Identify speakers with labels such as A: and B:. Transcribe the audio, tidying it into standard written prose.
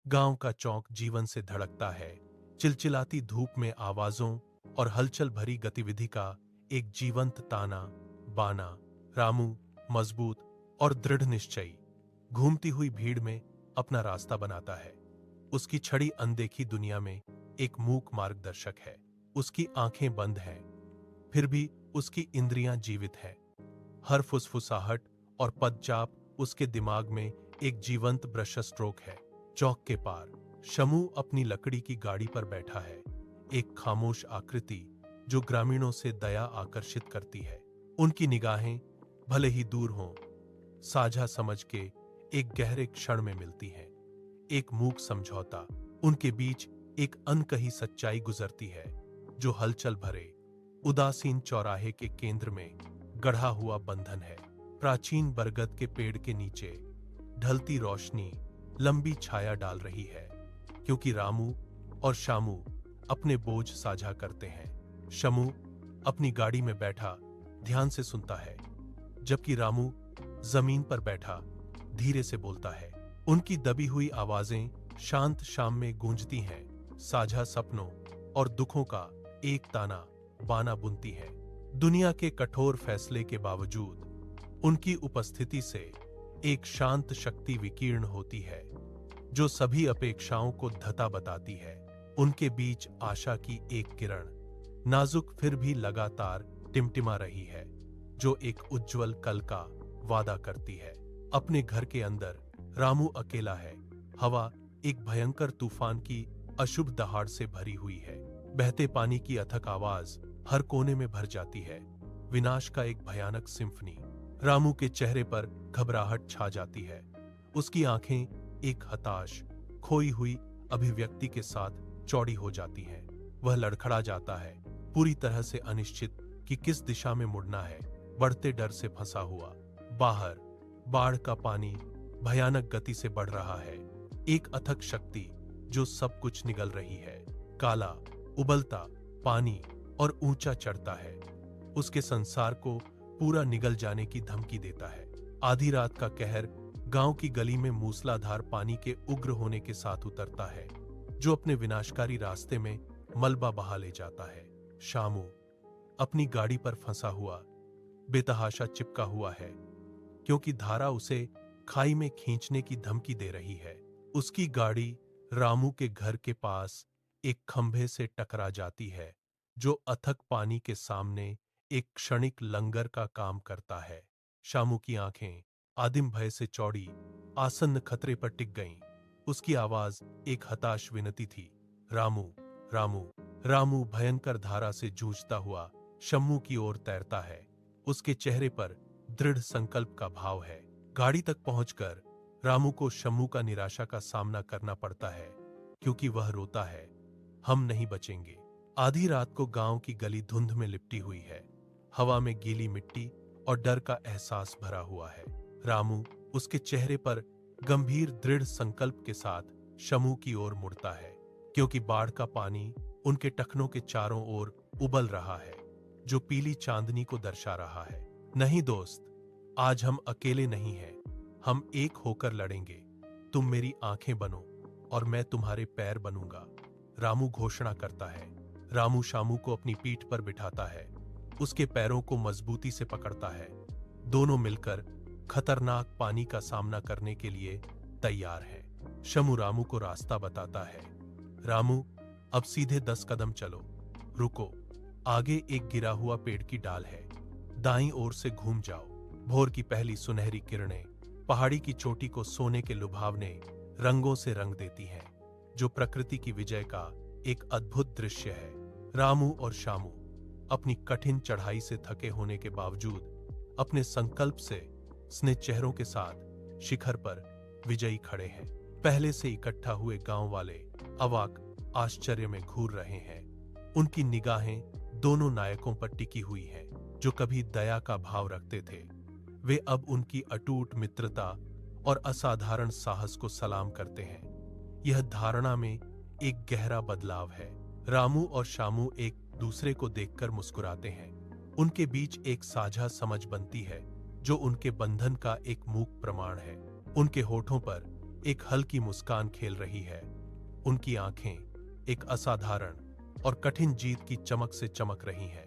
A: गांव का चौक जीवन से धड़कता है। चिलचिलाती धूप में आवाजों और हलचल भरी गतिविधि का एक जीवंत ताना बाना। रामू मजबूत और दृढ़ निश्चयी घूमती हुई भीड़ में अपना रास्ता बनाता है। उसकी छड़ी अनदेखी दुनिया में एक मूक मार्गदर्शक है। उसकी आंखें बंद हैं, फिर भी उसकी इंद्रियां जीवित हैं। हर फुसफुसाहट और पदचाप उसके दिमाग में एक जीवंत ब्रश स्ट्रोक है। चौक के पार शमू अपनी लकड़ी की गाड़ी पर बैठा है, एक खामोश आकृति जो ग्रामीणों से दया आकर्षित करती है। उनकी निगाहें भले ही दूर हों, साझा समझ के एक गहरे क्षण में मिलती हैं। एक मूक समझौता, उनके बीच एक अनकही सच्चाई गुजरती है जो हलचल भरे उदासीन चौराहे के केंद्र में गढ़ा हुआ बंधन है। प्राचीन बरगद के पेड़ के नीचे ढलती रोशनी लंबी छाया डाल रही है, क्योंकि रामू और शामू अपने बोझ साझा करते हैं। शमू अपनी गाड़ी में बैठा ध्यान से सुनता है, जबकि रामू जमीन पर बैठा धीरे से बोलता है। उनकी दबी हुई आवाजें शांत शाम में गूंजती हैं, साझा सपनों और दुखों का एक ताना बाना बुनती हैं। दुनिया के कठोर फैसले के बावजूद उनकी उपस्थिति से एक शांत शक्ति विकीर्ण होती है, जो सभी अपेक्षाओं को धता बताती है। उनके बीच आशा की एक किरण, नाजुक फिर भी लगातार टिमटिमा रही है, जो एक उज्जवल कल का वादा करती है। अपने घर के अंदर रामू अकेला है। हवा एक भयंकर तूफान की अशुभ दहाड़ से भरी हुई है। बहते पानी की अथक आवाज हर कोने में भर जाती है, विनाश का एक भयानक सिम्फनी। रामू के चेहरे पर घबराहट छा जाती है। उसकी आंखें एक हताश, खोई हुई अभिव्यक्ति के साथ चौड़ी हो जाती हैं। वह लड़खड़ा जाता है, पूरी तरह से अनिश्चित कि किस दिशा में मुड़ना है। बढ़ते डर से फंसा हुआ, बाहर बाढ़ का पानी भयानक गति से बढ़ रहा है, एक अथक शक्ति जो सब कुछ निगल रही है। काला उबलता पानी और ऊंचा चढ़ता है, उसके संसार को पूरा निगल जाने की धमकी देता है। आधी रात का कहर गांव की गली में मूसलाधार पानी के उग्र होने के साथ उतरता है, जो अपने विनाशकारी रास्ते में मलबा बहा ले जाता है। शामू अपनी गाड़ी पर फंसा हुआ, बेतहाशा चिपका हुआ है, क्योंकि धारा उसे खाई में खींचने की धमकी दे रही है। उसकी गाड़ी रामू के घर के पास एक खंभे से टकरा जाती है, जो अथक पानी के सामने एक क्षणिक लंगर का काम करता है। शामू की आंखें आदिम भय से चौड़ी, आसन्न खतरे पर टिक गईं। उसकी आवाज एक हताश विनती थी, रामू रामू। रामू भयंकर धारा से जूझता हुआ शम्मू की ओर तैरता है। उसके चेहरे पर दृढ़ संकल्प का भाव है। गाड़ी तक पहुंचकर रामू को शम्मू का निराशा का सामना करना पड़ता है, क्योंकि वह रोता है, हम नहीं बचेंगे। आधी रात को गांव की गली धुंध में लिपटी हुई है। हवा में गीली मिट्टी और डर का एहसास भरा हुआ है। रामू उसके चेहरे पर गंभीर दृढ़ संकल्प के साथ शम्मू की ओर मुड़ता है, क्योंकि बाढ़ का पानी उनके टखनों के चारों ओर उबल रहा है, जो पीली चांदनी को दर्शा रहा है। नहीं दोस्त, आज हम अकेले नहीं हैं, हम एक होकर लड़ेंगे। तुम मेरी आंखें बनो और मैं तुम्हारे पैर बनूंगा, रामू घोषणा करता है। रामू शामू को अपनी पीठ पर बिठाता है, उसके पैरों को मजबूती से पकड़ता है। दोनों मिलकर खतरनाक पानी का सामना करने के लिए तैयार हैं। शमू रामू को रास्ता बताता है। रामू, अब सीधे 10 कदम चलो, रुको, आगे एक गिरा हुआ पेड़ की डाल है, दाईं ओर से घूम जाओ। भोर की पहली सुनहरी किरणें पहाड़ी की चोटी को सोने के लुभावने रंगों से रंग देती हैं, जो प्रकृति की विजय का एक अद्भुत दृश्य है। रामू और शामू अपनी कठिन चढ़ाई से थके होने के बावजूद अपने संकल्प से स्नेह चेहरों के साथ शिखर पर विजयी खड़े हैं। पहले से इकट्ठा हुए गांव वाले अवाक आश्चर्य में घूर रहे हैं। उनकी निगाहें दोनों नायकों पर टिकी हुई हैं, जो कभी दया का भाव रखते थे। वे अब उनकी अटूट मित्रता और असाधारण साहस को सलाम करते हैं। यह धारणा में एक गहरा बदलाव है। रामू और शामू एक दूसरे को देखकर मुस्कुराते हैं। उनके बीच एक साझा समझ बनती है, जो उनके बंधन का एक मूक प्रमाण है। उनके होठों पर एक हल्की मुस्कान खेल रही है। उनकी आंखें एक असाधारण और कठिन जीत की चमक से चमक रही हैं।